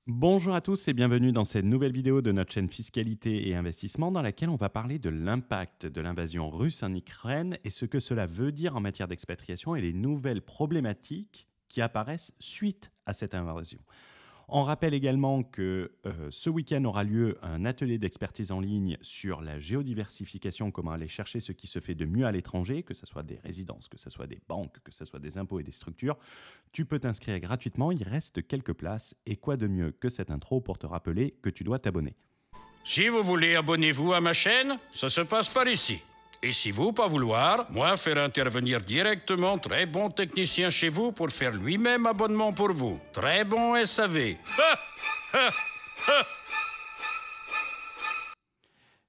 Bonjour à tous et bienvenue dans cette nouvelle vidéo de notre chaîne Fiscalité et Investissement dans laquelle on va parler de l'impact de l'invasion russe en Ukraine et ce que cela veut dire en matière d'expatriation et les nouvelles problématiques qui apparaissent suite à cette invasion. On rappelle également que ce week-end aura lieu un atelier d'expertise en ligne sur la géodiversification, comment aller chercher ce qui se fait de mieux à l'étranger, que ce soit des résidences, que ce soit des banques, que ce soit des impôts et des structures. Tu peux t'inscrire gratuitement, il reste quelques places. Et quoi de mieux que cette intro pour te rappeler que tu dois t'abonner. Si vous voulez, abonnez-vous à ma chaîne, ça se passe par ici. Et si vous pas vouloir, moi faire intervenir directement très bon technicien chez vous pour faire lui-même abonnement pour vous. Très bon SAV.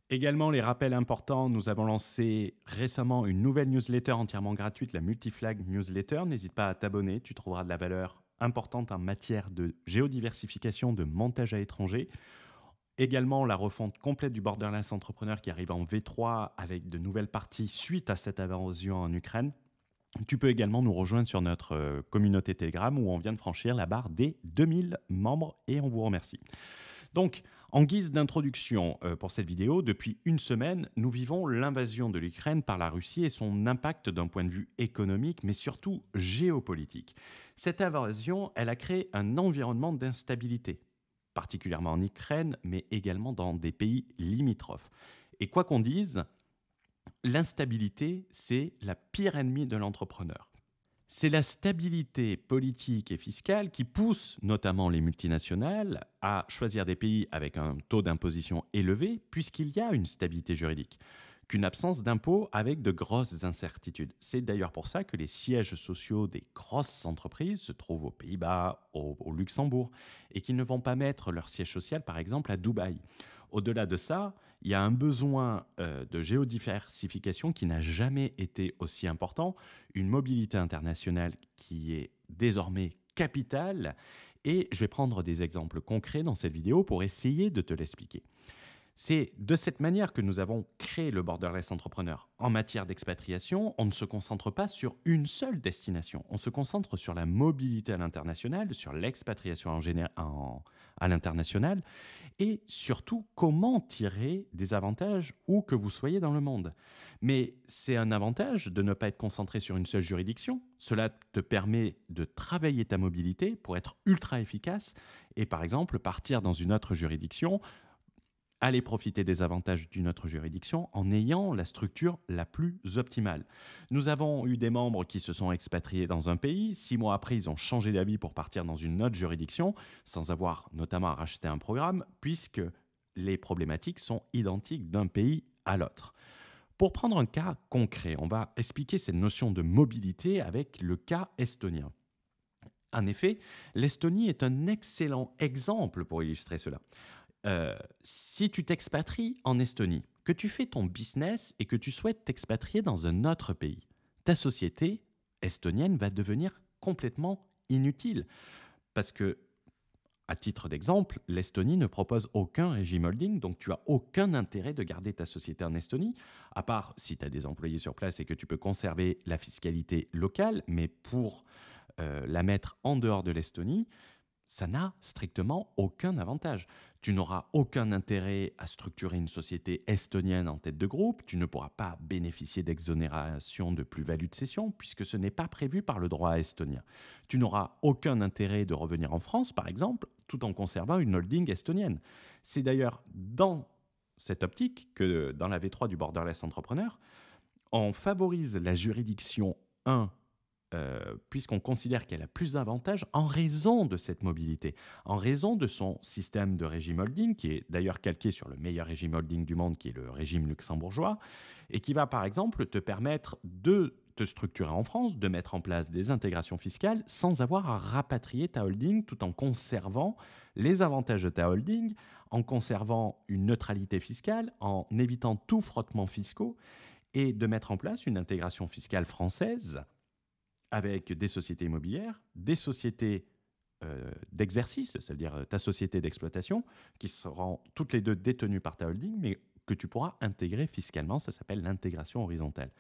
Également, les rappels importants, nous avons lancé récemment une nouvelle newsletter entièrement gratuite, la Multiflag Newsletter. N'hésite pas à t'abonner, tu trouveras de la valeur importante en matière de géodiversification, de montage à l'étranger. Également, la refonte complète du Borderless Entrepreneur qui arrive en V3 avec de nouvelles parties suite à cette invasion en Ukraine. Tu peux également nous rejoindre sur notre communauté Telegram où on vient de franchir la barre des 2000 membres et on vous remercie. Donc, en guise d'introduction pour cette vidéo, depuis une semaine, nous vivons l'invasion de l'Ukraine par la Russie et son impact d'un point de vue économique, mais surtout géopolitique. Cette invasion, elle a créé un environnement d'instabilité, particulièrement en Ukraine, mais également dans des pays limitrophes. Et quoi qu'on dise, l'instabilité, c'est la pire ennemie de l'entrepreneur. C'est la stabilité politique et fiscale qui pousse notamment les multinationales à choisir des pays avec un taux d'imposition élevé, puisqu'il y a une stabilité juridique, qu'une absence d'impôts avec de grosses incertitudes. C'est d'ailleurs pour ça que les sièges sociaux des grosses entreprises se trouvent aux Pays-Bas, au Luxembourg, et qu'ils ne vont pas mettre leur siège social, par exemple, à Dubaï. Au-delà de ça, il y a un besoin de géodiversification qui n'a jamais été aussi important, une mobilité internationale qui est désormais capitale, et je vais prendre des exemples concrets dans cette vidéo pour essayer de te l'expliquer. C'est de cette manière que nous avons créé le Borderless Entrepreneur. En matière d'expatriation, on ne se concentre pas sur une seule destination. On se concentre sur la mobilité à l'international, sur l'expatriation à l'international et surtout comment tirer des avantages où que vous soyez dans le monde. Mais c'est un avantage de ne pas être concentré sur une seule juridiction. Cela te permet de travailler ta mobilité pour être ultra efficace et par exemple partir dans une autre juridiction, aller profiter des avantages d'une autre juridiction en ayant la structure la plus optimale. Nous avons eu des membres qui se sont expatriés dans un pays, 6 mois après ils ont changé d'avis pour partir dans une autre juridiction, sans avoir notamment à racheter un programme, puisque les problématiques sont identiques d'un pays à l'autre. Pour prendre un cas concret, on va expliquer cette notion de mobilité avec le cas estonien. En effet, l'Estonie est un excellent exemple pour illustrer cela. Si tu t'expatries en Estonie, que tu fais ton business et que tu souhaites t'expatrier dans un autre pays, ta société estonienne va devenir complètement inutile. Parce que, à titre d'exemple, l'Estonie ne propose aucun régime holding, donc tu as aucun intérêt de garder ta société en Estonie, à part si tu as des employés sur place et que tu peux conserver la fiscalité locale, mais pour la mettre en dehors de l'Estonie, ça n'a strictement aucun avantage. Tu n'auras aucun intérêt à structurer une société estonienne en tête de groupe, tu ne pourras pas bénéficier d'exonération de plus-value de cession puisque ce n'est pas prévu par le droit estonien. Tu n'auras aucun intérêt de revenir en France, par exemple, tout en conservant une holding estonienne. C'est d'ailleurs dans cette optique que dans la V3 du Borderless Entrepreneur, on favorise la juridiction 1 puisqu'on considère qu'elle a plus d'avantages en raison de cette mobilité, en raison de son système de régime holding, qui est d'ailleurs calqué sur le meilleur régime holding du monde, qui est le régime luxembourgeois, et qui va par exemple te permettre de te structurer en France, de mettre en place des intégrations fiscales sans avoir à rapatrier ta holding tout en conservant les avantages de ta holding, en conservant une neutralité fiscale, en évitant tout frottement fiscaux et de mettre en place une intégration fiscale française avec des sociétés immobilières, des sociétés d'exercice, c'est-à-dire ta société d'exploitation, qui seront toutes les deux détenues par ta holding, mais que tu pourras intégrer fiscalement. Ça s'appelle l'intégration horizontale.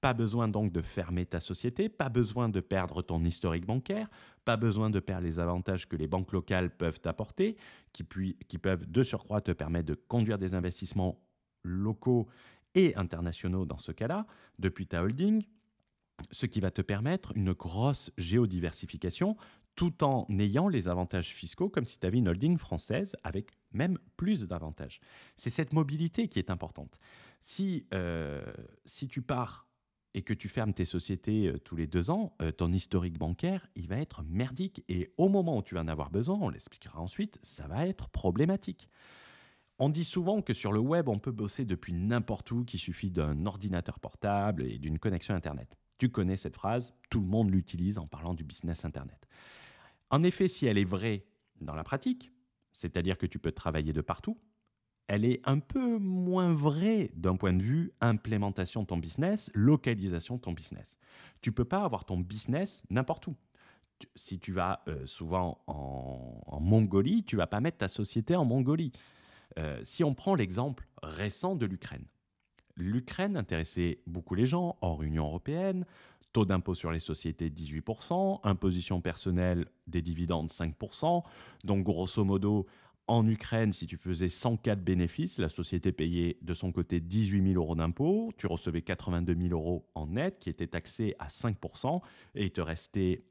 Pas besoin donc de fermer ta société, pas besoin de perdre ton historique bancaire, pas besoin de perdre les avantages que les banques locales peuvent t'apporter, qui peuvent de surcroît te permettre de conduire des investissements locaux et internationaux dans ce cas-là, depuis ta holding, ce qui va te permettre une grosse géodiversification tout en ayant les avantages fiscaux comme si tu avais une holding française avec même plus d'avantages. C'est cette mobilité qui est importante. Si tu pars et que tu fermes tes sociétés tous les 2 ans, ton historique bancaire, il va être merdique. Et au moment où tu vas en avoir besoin, on l'expliquera ensuite, ça va être problématique. On dit souvent que sur le web, on peut bosser depuis n'importe où, qu'il suffit d'un ordinateur portable et d'une connexion Internet. Tu connais cette phrase, tout le monde l'utilise en parlant du business Internet. En effet, si elle est vraie dans la pratique, c'est-à-dire que tu peux travailler de partout, elle est un peu moins vraie d'un point de vue implémentation de ton business, localisation de ton business. Tu ne peux pas avoir ton business n'importe où. Si tu vas souvent en Mongolie, tu ne vas pas mettre ta société en Mongolie. Si on prend l'exemple récent de l'Ukraine, l'Ukraine intéressait beaucoup les gens hors Union européenne, taux d'impôt sur les sociétés 18%, imposition personnelle des dividendes 5%, donc grosso modo, en Ukraine, si tu faisais 100 cas de bénéfices, la société payait de son côté 18 000 euros d'impôts, tu recevais 82 000 euros en net qui étaient taxés à 5% et il te restait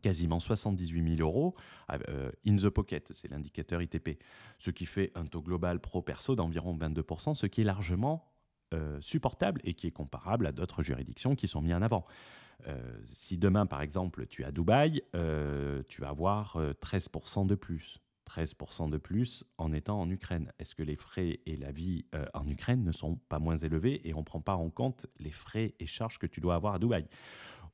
quasiment 78 000 euros in the pocket, c'est l'indicateur ITP, ce qui fait un taux global pro-perso d'environ 22%, ce qui est largement supportable et qui est comparable à d'autres juridictions qui sont mises en avant. Si demain, par exemple, tu es à Dubaï, tu vas avoir 13% de plus. 13% de plus en étant en Ukraine. Est-ce que les frais et la vie en Ukraine ne sont pas moins élevés et on ne prend pas en compte les frais et charges que tu dois avoir à Dubaï ?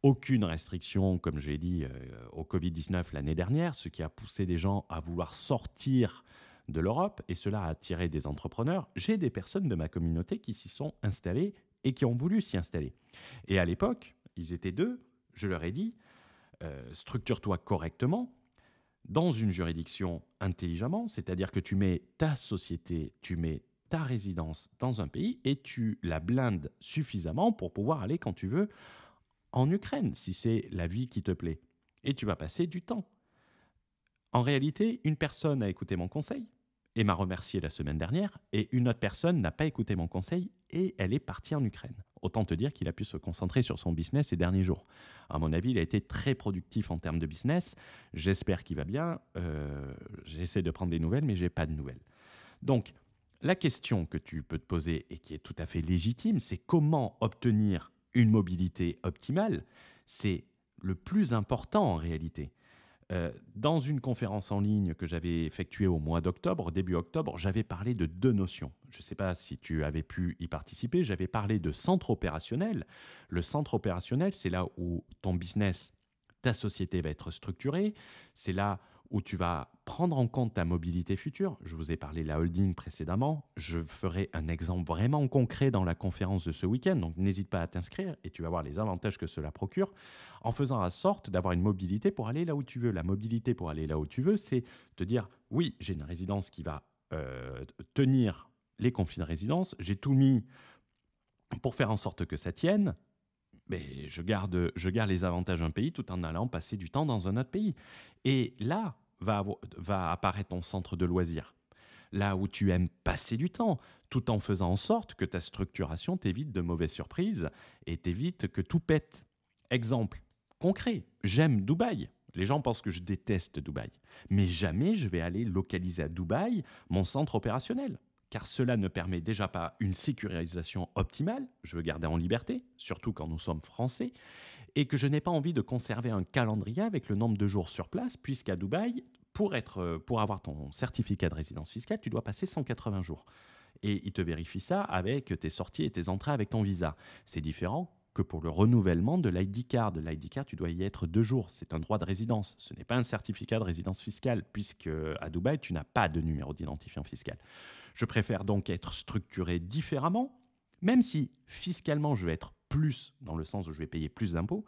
Aucune restriction, comme je l'ai dit, au Covid-19 l'année dernière, ce qui a poussé des gens à vouloir sortir de l'Europe et cela a attiré des entrepreneurs. J'ai des personnes de ma communauté qui s'y sont installées et qui ont voulu s'y installer. Et à l'époque, ils étaient 2, je leur ai dit, structure-toi correctement, dans une juridiction intelligemment, c'est-à-dire que tu mets ta société, tu mets ta résidence dans un pays et tu la blindes suffisamment pour pouvoir aller quand tu veux en Ukraine, si c'est la vie qui te plaît. Et tu vas passer du temps. En réalité, une personne a écouté mon conseil et m'a remercié la semaine dernière, et une autre personne n'a pas écouté mon conseil et elle est partie en Ukraine. Autant te dire qu'il a pu se concentrer sur son business ces derniers jours. À mon avis, il a été très productif en termes de business. J'espère qu'il va bien. J'essaie de prendre des nouvelles, mais je n'ai pas de nouvelles. Donc, la question que tu peux te poser et qui est tout à fait légitime, c'est comment obtenir une mobilité optimale. C'est le plus important en réalité. Dans une conférence en ligne que j'avais effectuée au mois d'octobre, début octobre, j'avais parlé de 2 notions. Je ne sais pas si tu avais pu y participer. J'avais parlé de centre opérationnel. Le centre opérationnel, c'est là où ton business, ta société va être structurée. C'est là où tu vas prendre en compte ta mobilité future. Je vous ai parlé de la holding précédemment. Je ferai un exemple vraiment concret dans la conférence de ce week-end. Donc, n'hésite pas à t'inscrire et tu vas voir les avantages que cela procure en faisant en sorte d'avoir une mobilité pour aller là où tu veux. La mobilité pour aller là où tu veux, c'est te dire, oui, j'ai une résidence qui va tenir les conflits de résidence. J'ai tout mis pour faire en sorte que ça tienne. Mais je garde les avantages d'un pays tout en allant passer du temps dans un autre pays. Et là va apparaître ton centre de loisirs, là où tu aimes passer du temps, tout en faisant en sorte que ta structuration t'évite de mauvaises surprises et t'évite que tout pète. Exemple concret, j'aime Dubaï. Les gens pensent que je déteste Dubaï. Mais jamais je vais aller localiser à Dubaï mon centre opérationnel. Car cela ne permet déjà pas une sécurisation optimale, je veux garder en liberté, surtout quand nous sommes français, et que je n'ai pas envie de conserver un calendrier avec le nombre de jours sur place, puisqu'à Dubaï, pour avoir ton certificat de résidence fiscale, tu dois passer 180 jours. Et ils te vérifient ça avec tes sorties et tes entrées avec ton visa. C'est différent que pour le renouvellement de l'ID card. L'ID card, tu dois y être 2 jours. C'est un droit de résidence. Ce n'est pas un certificat de résidence fiscale, puisque à Dubaï, tu n'as pas de numéro d'identifiant fiscal. Je préfère donc être structuré différemment, même si fiscalement, je vais être plus, dans le sens où je vais payer plus d'impôts.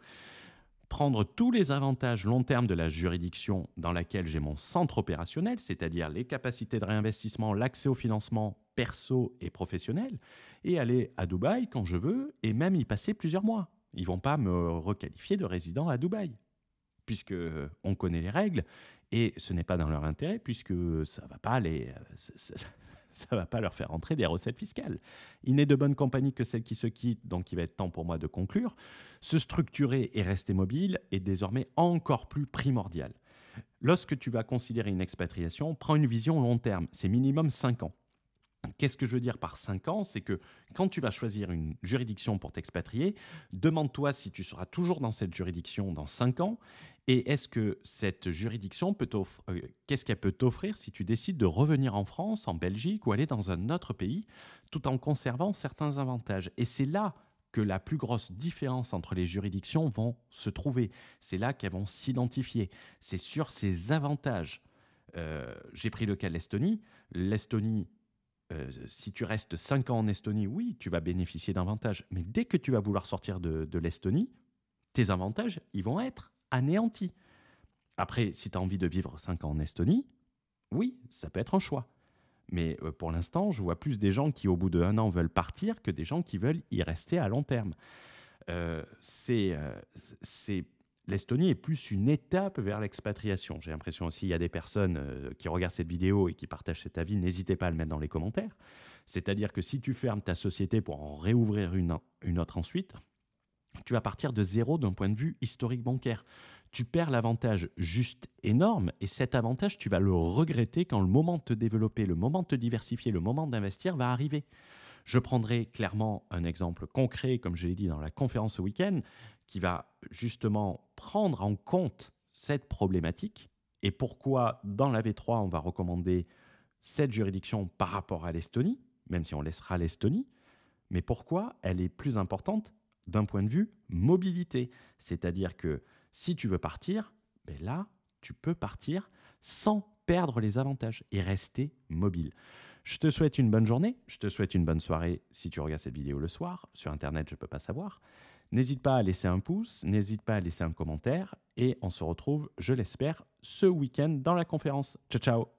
prendre tous les avantages long terme de la juridiction dans laquelle j'ai mon centre opérationnel, c'est-à-dire les capacités de réinvestissement, l'accès au financement perso et professionnel, et aller à Dubaï quand je veux, et même y passer plusieurs mois. Ils ne vont pas me requalifier de résident à Dubaï, puisque on connaît les règles, et ce n'est pas dans leur intérêt, puisque ça ne va pas ça va pas leur faire entrer des recettes fiscales. Il n'est de bonne compagnie que celle qui se quitte, donc il va être temps pour moi de conclure. Se structurer et rester mobile est désormais encore plus primordial. Lorsque tu vas considérer une expatriation, prends une vision long terme, c'est minimum 5 ans. Qu'est-ce que je veux dire par 5 ans? C'est que quand tu vas choisir une juridiction pour t'expatrier, demande-toi si tu seras toujours dans cette juridiction dans 5 ans et est-ce que cette juridiction qu'est-ce qu'elle peut t'offrir si tu décides de revenir en France, en Belgique ou aller dans un autre pays tout en conservant certains avantages. Et c'est là que la plus grosse différence entre les juridictions vont se trouver. C'est là qu'elles vont s'identifier. C'est sur ces avantages. J'ai pris le cas de l'Estonie. L'Estonie, si tu restes 5 ans en Estonie, oui, tu vas bénéficier d'avantages. Mais dès que tu vas vouloir sortir de l'Estonie, tes avantages, ils vont être anéantis. Après, si tu as envie de vivre 5 ans en Estonie, oui, ça peut être un choix. Mais pour l'instant, je vois plus des gens qui, au bout de 1 an, veulent partir que des gens qui veulent y rester à long terme. L'Estonie est plus une étape vers l'expatriation. J'ai l'impression aussi qu'il y a des personnes qui regardent cette vidéo et qui partagent cet avis. N'hésitez pas à le mettre dans les commentaires. C'est-à-dire que si tu fermes ta société pour en réouvrir une autre ensuite, tu vas partir de zéro d'un point de vue historique bancaire. Tu perds l'avantage juste énorme et cet avantage, tu vas le regretter quand le moment de te développer, le moment de te diversifier, le moment d'investir va arriver. Je prendrai clairement un exemple concret, comme je l'ai dit dans la conférence ce week-end, qui va justement prendre en compte cette problématique et pourquoi dans la V3, on va recommander cette juridiction par rapport à l'Estonie, même si on laissera l'Estonie, mais pourquoi elle est plus importante d'un point de vue mobilité. C'est-à-dire que si tu veux partir, ben là, tu peux partir sans perdre les avantages et rester mobile. Je te souhaite une bonne journée, je te souhaite une bonne soirée si tu regardes cette vidéo le soir. Sur Internet, je ne peux pas savoir. N'hésite pas à laisser un pouce, n'hésite pas à laisser un commentaire et on se retrouve, je l'espère, ce week-end dans la conférence. Ciao, ciao!